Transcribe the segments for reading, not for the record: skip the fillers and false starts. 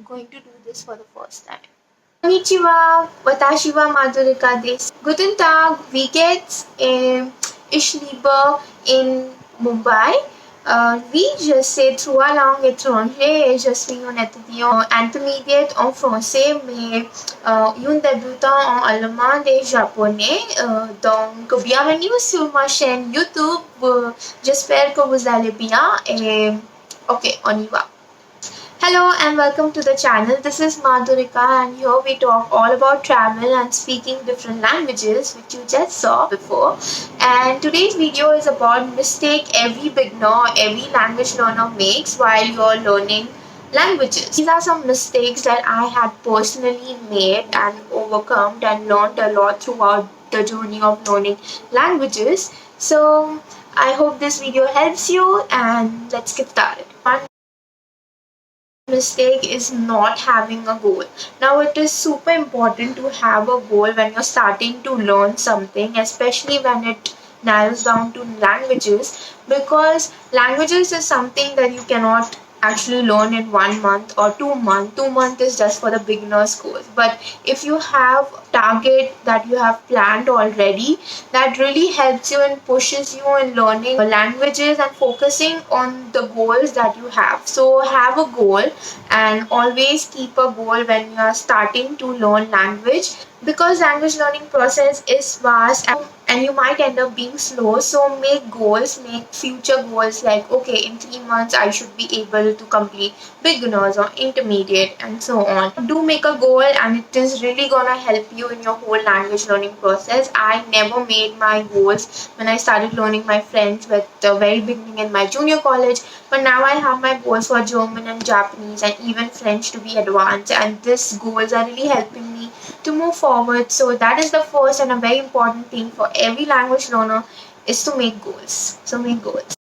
going to do this for the first time. Konnichiwa, watashi wa Madhurika desu. Guten Tag, wie geht's? Ich lebe in Mumbai. Oui, je sais trois langues étrangères et je suis un étudiant intermédiaire en français, mais un débutant en allemand et japonais. Donc, bienvenue sur ma chaîne YouTube. J'espère que vous allez bien et ok, on y va. Hello and welcome to the channel. This is Madhurika and here we talk all about travel and speaking different languages, which you just saw before. And today's video is about mistake every beginner, every language learner makes while you're learning languages. These are some mistakes that I had personally made and overcome and learned a lot throughout the journey of learning languages. So I hope this video helps you and let's get started. One mistake is not having a goal. Now, it is super important to have a goal when you're starting to learn something, especially when it narrows down to languages, because languages is something that you cannot actually learn in 1 month or 2 months. 2 months is just for the beginners course. But if you have target that you have planned already, that really helps you and pushes you in learning languages and focusing on the goals that you have. So have a goal and always keep a goal when you are starting to learn language, because language learning process is vast and you might end up being slow. So make goals, make future goals like, okay, in 3 months I should be able to complete beginners or intermediate and so on. Do make a goal and it is really gonna help you in your whole language learning process. I never made my goals when I started learning my French with the very beginning in my junior college, but now I have my goals for German and Japanese and even French to be advanced, and these goals are really helping me to move forward. So that is the first and a very important thing for every language learner, is to make goals. So make goals.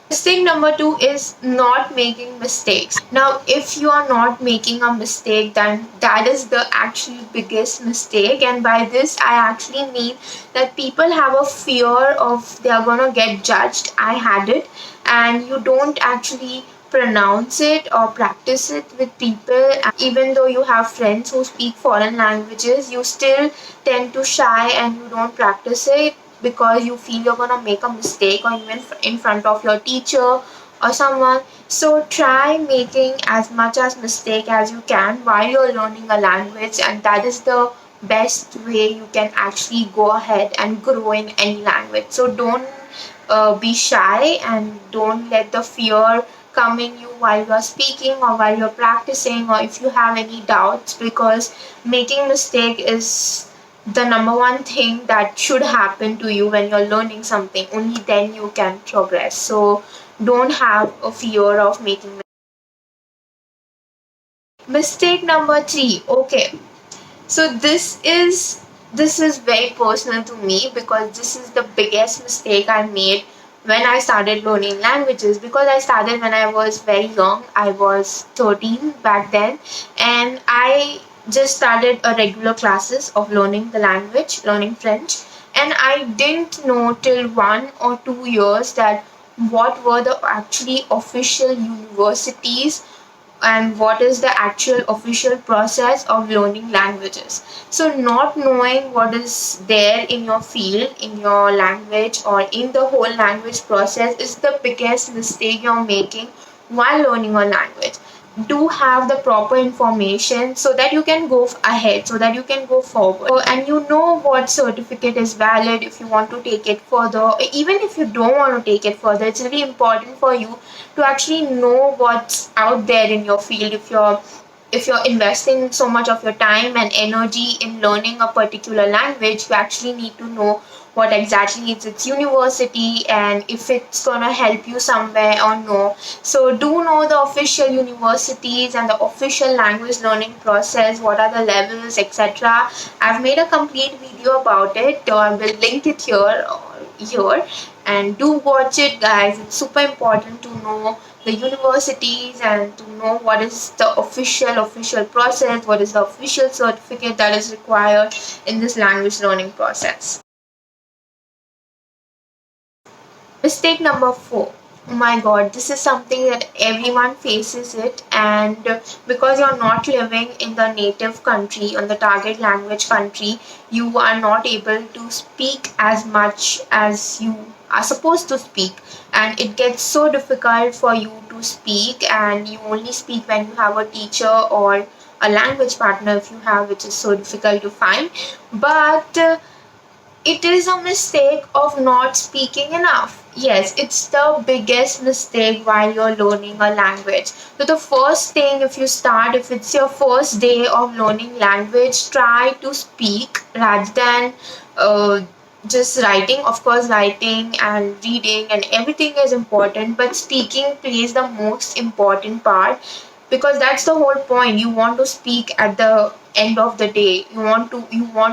Mistake number two is not making mistakes. Now, if you are not making a mistake, then that is the actually biggest mistake. And by this, I actually mean that people have a fear of they are gonna get judged. I had it, and you don't actually pronounce it or practice it with people. Even though you have friends who speak foreign languages, you still tend to shy and you don't practice it because you feel you're gonna make a mistake, or even in front of your teacher or someone. So try making as much as mistake as you can while you're learning a language, and that is the best way you can actually go ahead and grow in any language. So don't be shy and don't let the fear come in you while you're speaking or while you're practicing, or if you have any doubts, because making mistake is the number one thing that should happen to you when you're learning something. Only then you can progress. So don't have a fear of making mistake number three. Okay, so this is very personal to me, because this is the biggest mistake I made when I started learning languages, because I started when I was very young. I was 13 back then, and I just started a regular classes of learning the language, learning French, and I didn't know till 1 or 2 years that what were the actually official universities and what is the actual official process of learning languages. So, not knowing what is there in your field, in your language, or in the whole language process is the biggest mistake you're making while learning a language. Do have the proper information so that you can go ahead, so that you can go forward. And you know what certificate is valid if you want to take it further. Even if you don't want to take it further, it's really important for you to actually know what's out there in your field. If you're investing so much of your time and energy in learning a particular language, you actually need to know what exactly is its university and if it's gonna help you somewhere or no. So do know the official universities and the official language learning process, what are the levels, etc. I've made a complete video about it, so I will link it here, and do watch it, guys. It's super important to know the universities and to know what is the official process, what is the official certificate that is required in this language learning process. Mistake number four. Oh my god, this is something that everyone faces it, and because you're not living in the native country, on the target language country, you are not able to speak as much as you are supposed to speak, and it gets so difficult for you to speak, and you only speak when you have a teacher or a language partner if you have, which is so difficult to find. But it is a mistake of not speaking enough. Yes, it's the biggest mistake while you're learning a language. So the first thing, if it's your first day of learning language, try to speak rather than uh, just writing. Of course, writing and reading and everything is important, but speaking plays the most important part, because that's the whole point. You want to speak at the end of the day. You want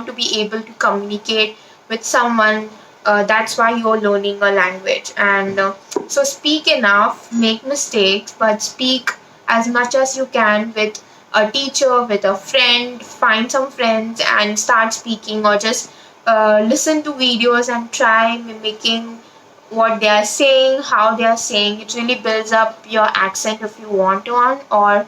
to be able to communicate with someone. That's why you're learning a language. And so speak enough, make mistakes, but speak as much as you can with a teacher, with a friend. Find some friends and start speaking, or just listen to videos and try mimicking what they are saying, how they are saying. It really builds up your accent if you want to, or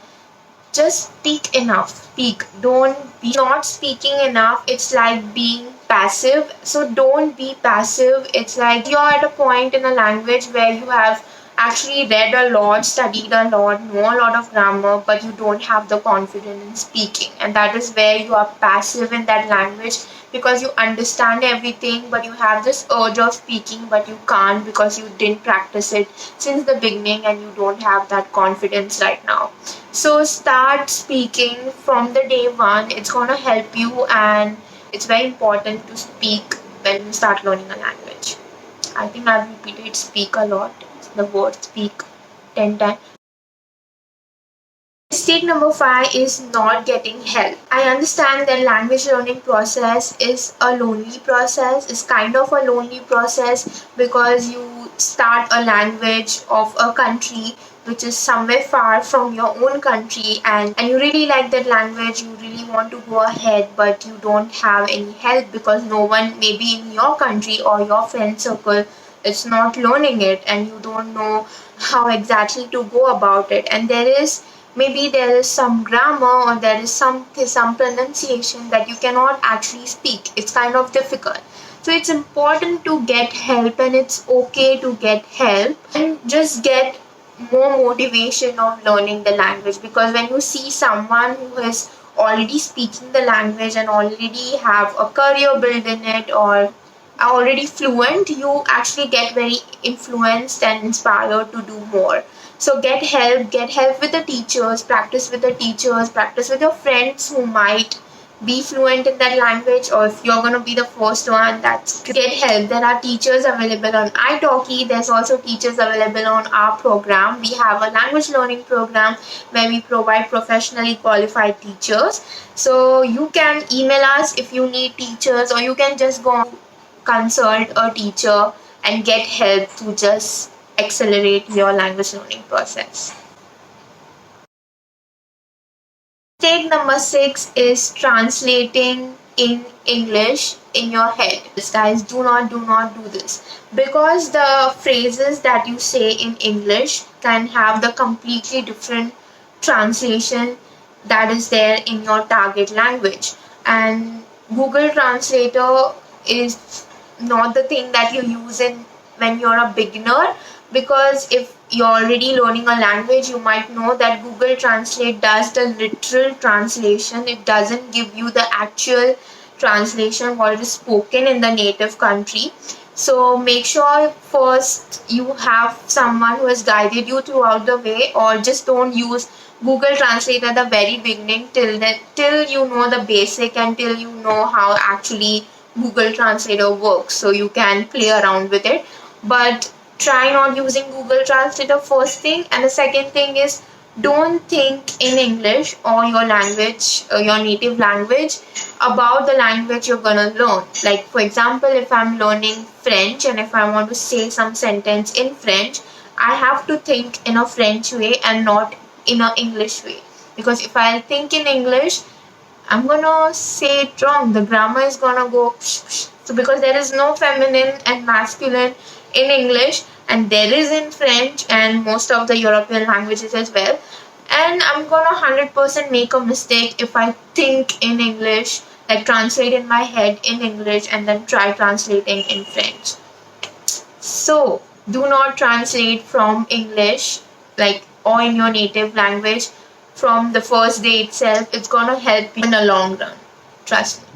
just speak enough. Speak. Don't be not speaking enough. It's like being passive. So don't be passive. It's like you're at a point in a language where you have actually read a lot, studied a lot, know a lot of grammar, but you don't have the confidence in speaking. And that is where you are passive in that language, because you understand everything, but you have this urge of speaking, but you can't because you didn't practice it since the beginning and you don't have that confidence right now. So start speaking from the day one. It's gonna help you, and it's very important to speak when you start learning a language. I think I've repeated speak a lot. The word speak 10 times. Mistake number 5 is not getting help. I understand that language learning process is a lonely process. It's kind of a lonely process because you start a language of a country which is somewhere far from your own country, and you really like that language, you really want to go ahead, but you don't have any help because no one maybe in your country or your friend circle is not learning it, and you don't know how exactly to go about it. And there is some grammar, or there is some pronunciation that you cannot actually speak. It's kind of difficult. So it's important to get help, and it's okay to get help, and just get more motivation of learning the language, because when you see someone who is already speaking the language and already have a career built in it, or are already fluent, you actually get very influenced and inspired to do more. So get help with the teachers, practice with your friends who might be fluent in that language, or if you're going to be the first one, that's get help. There are teachers available on italki. There's also teachers available on our program. We have a language learning program where we provide professionally qualified teachers. So you can email us if you need teachers, or you can just go consult a teacher and get help to just accelerate your language learning process. Mistake number 6 is translating in English in your head. This, guys, do not do this, because the phrases that you say in English can have the completely different translation that is there in your target language. And Google Translator is not the thing that you use in when you're a beginner, because if you're already learning a language, you might know that Google Translate does the literal translation. It doesn't give you the actual translation what is spoken in the native country. So make sure first you have someone who has guided you throughout the way, or just don't use Google Translate at the very beginning till you know the basic, and till you know how actually Google Translator works, so you can play around with it. But try not using Google Translator first thing. And the second thing is, don't think in English or your language, your native language, about the language you're gonna learn. Like, for example, if I'm learning French and if I want to say some sentence in French, I have to think in a French way and not in an English way. Because if I think in English, I'm gonna say it wrong. The grammar is gonna go psh, psh. So because there is no feminine and masculine in English, and there is in French and most of the European languages as well. And I'm gonna 100% make a mistake if I think in English, like translate in my head in English and then try translating in French. So do not translate from English, like, or in your native language from the first day itself. It's gonna help you in the long run. Trust me.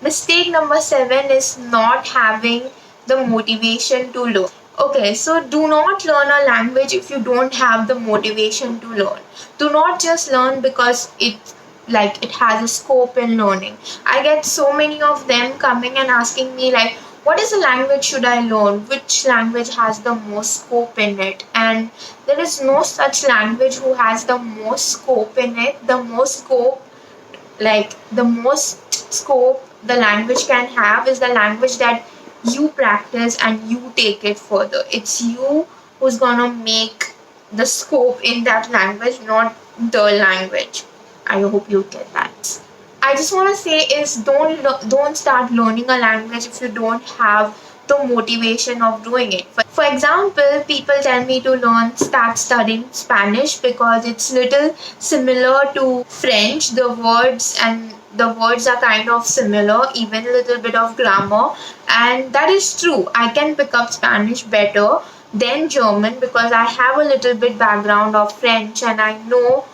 Mistake number 7 is not having the motivation to learn. Okay, so do not learn a language if you don't have the motivation to learn. Do not just learn because it has a scope in learning. I get so many of them coming and asking me like, what is the language should I learn? Which language has the most scope in it? And there is no such language who has the most scope in it. The most scope the language can have is the language that you practice and you take it further. It's you who's gonna make the scope in that language, not the language. I hope you get that. I just want to say is don't start learning a language if you don't have the motivation of doing it. For example, people tell me to start studying Spanish because it's little similar to French. The words are kind of similar, even a little bit of grammar, and that is true. I can pick up Spanish better than German because I have a little bit background of French and I know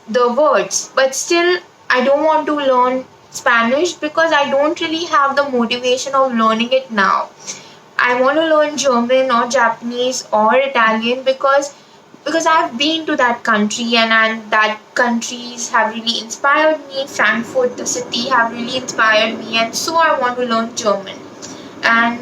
the words, but still I don't want to learn Spanish because I don't really have the motivation of learning it now. I want to learn German or Japanese or Italian because I've been to that country and that countries have really inspired me. Frankfurt, the city, have really inspired me, and so I want to learn German. And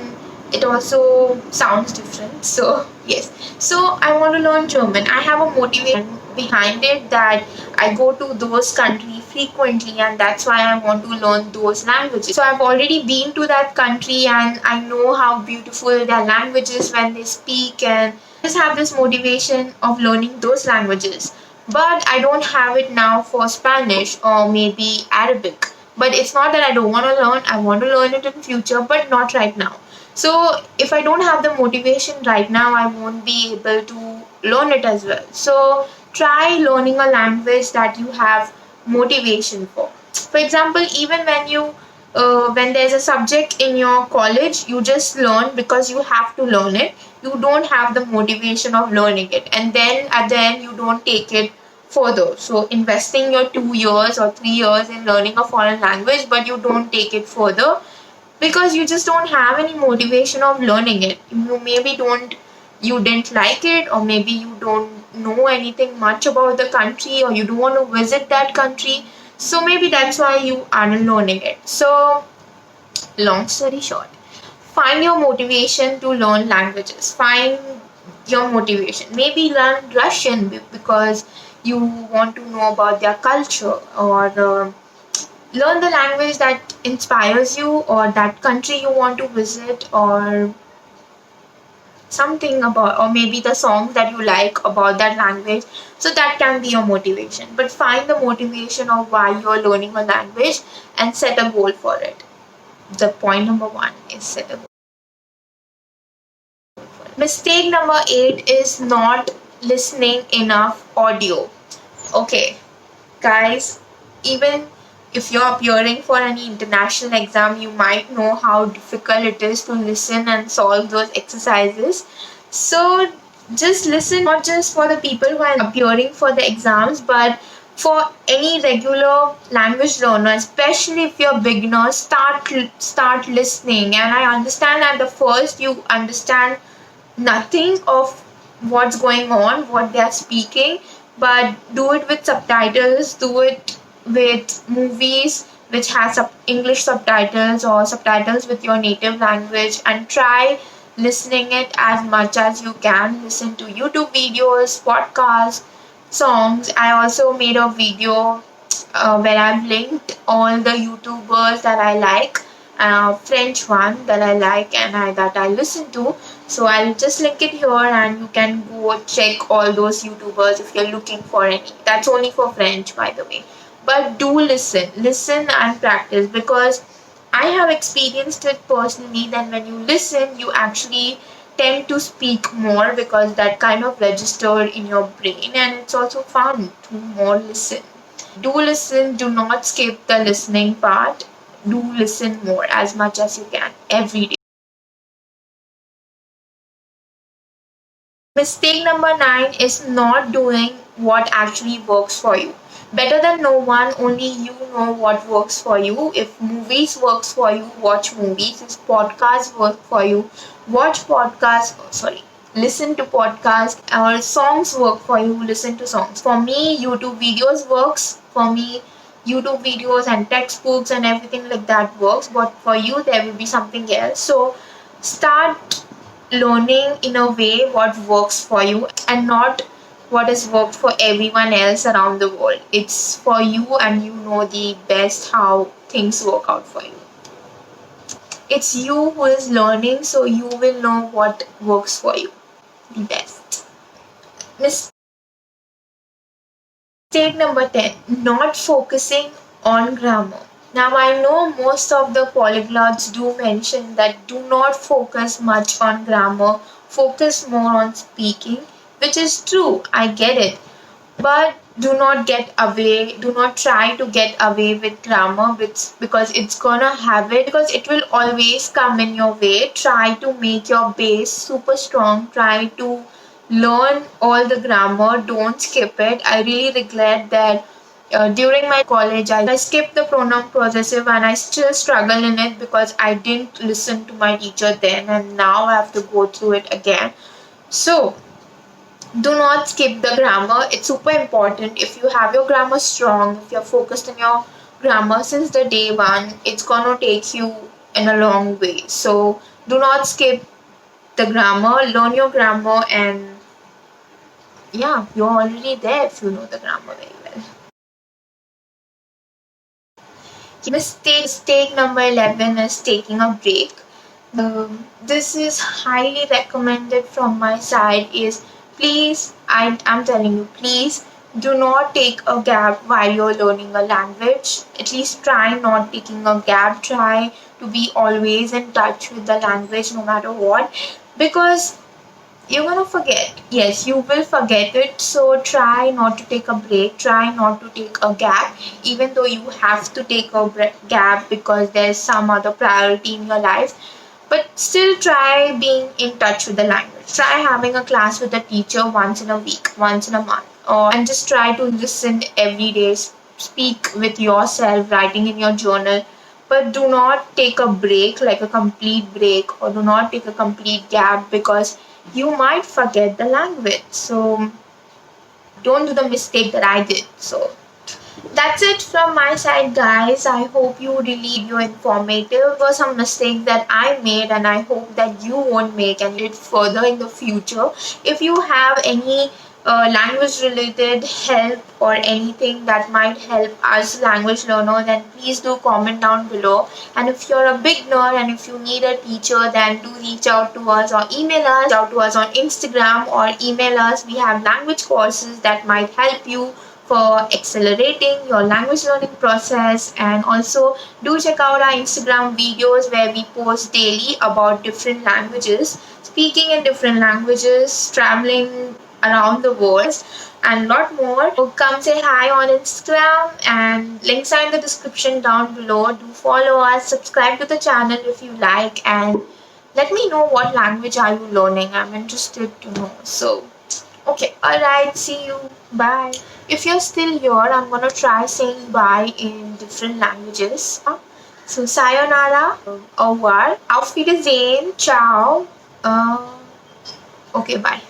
it also sounds different, so yes. So I want to learn German. I have a motivation behind it that I go to those countries frequently, and that's why I want to learn those languages. So I've already been to that country and I know how beautiful their language is when they speak, and just have this motivation of learning those languages. But I don't have it now for Spanish or maybe Arabic. But it's not that I don't want to learn. I want to learn it in future, but not right now. So if I don't have the motivation right now, I won't be able to learn it as well. So try learning a language that you have motivation for. For example, even when there's a subject in your college, you just learn because you have to learn it. You don't have the motivation of learning it, and then at the end you don't take it further. So investing your 2 years or 3 years in learning a foreign language, but you don't take it further because you just don't have any motivation of learning it. You didn't like it, or maybe you don't know anything much about the country, or you don't want to visit that country. So maybe that's why you aren't learning it. So long story short, find your motivation to learn languages. Find your motivation. Maybe learn Russian because you want to know about their culture, or learn the language that inspires you, or that country you want to visit, or something about, or maybe the songs that you like about that language. So that can be your motivation. But find the motivation of why you're learning a language and set a goal for it. The point number 1 is set a goal. Mistake number 8 is not listening enough audio. Okay, guys, even if you're appearing for any international exam, you might know how difficult it is to listen and solve those exercises. So just listen, not just for the people who are appearing for the exams, but for any regular language learner, especially if you're beginner, start listening. And I understand at the first you understand nothing of what's going on, what they're speaking, but do it with subtitles, do it with movies which has English subtitles or subtitles with your native language, and try listening it as much as you can. Listen to YouTube videos, podcasts, songs. I also made a video where I've linked all the YouTubers that I like, French one that I like and that I listen to. So I'll just link it here and you can go check all those YouTubers if you're looking for any. That's only for French, by the way. But do listen and practice, because I have experienced it personally that when you listen, you actually tend to speak more because that kind of registered in your brain, and it's also fun to more listen. Do listen, do not skip the listening part. Do listen more as much as you can every day. Mistake number 9 is not doing what actually works for you. Better than no one, only you know what works for you. If movies works for you, watch movies. If podcasts work for you, watch podcasts. Sorry, listen to podcasts. Or songs work for you, listen to songs. For me, YouTube videos works. For me, YouTube videos and textbooks and everything like that works. But for you, there will be something else. So start learning in a way what works for you and not what has worked for everyone else around the world. It's for you and you know the best how things work out for you. It's you who is learning, so you will know what works for you the best. Mistake number 10, not focusing on grammar. Now, I know most of the polyglots do mention that do not focus much on grammar, focus more on speaking, which is true, I get it. But do not get away, do not try to get away with grammar because it's gonna have it, because it will always come in your way. Try to make your base super strong, try to learn all the grammar, don't skip it. I really regret that during my college I skipped the pronoun possessive and I still struggle in it because I didn't listen to my teacher then, and now I have to go through it again. So do not skip the grammar. It's super important. If you have your grammar strong, if you're focused on your grammar since the day one, it's gonna take you in a long way. So do not skip the grammar, learn your grammar, and yeah, you're already there if you know the grammar very well. Mistake number 11 is taking a break. This is highly recommended from my side. Is please, I'm telling you, please do not take a gap while you're learning a language. At least try not taking a gap. Try to be always in touch with the language no matter what, because you're gonna forget. Yes, you will forget it. So try not to take a break. Try not to take a gap, even though you have to take a gap because there's some other priority in your life. But still try being in touch with the language. Try having a class with a teacher once in a week, once in a month, or and just try to listen every day. Speak with yourself, writing in your journal. But do not take a break, like a complete break, or do not take a complete gap because you might forget the language. So don't do the mistake that I did. So that's it from my side, guys. I hope you really you informative. Were some mistakes that I made, and I hope that you won't make and it further in the future. If you have any language related help or anything that might help us language learner, then please do comment down below. And if you're a beginner and if you need a teacher, then do reach out to us or email us. Reach out to us on Instagram or email us. We have language courses that might help you for accelerating your language learning process. And also do check out our Instagram videos where we post daily about different languages, speaking in different languages, traveling around the world, and lot more. So come say hi on Instagram, and links are in the description down below. Do follow us, subscribe to the channel if you like, and let me know what language are you learning. I'm interested to know. So okay, alright, see you. Bye. If you're still here, I'm gonna try saying bye in different languages. So, sayonara, au revoir, auf Wiedersehen, ciao. Okay, bye.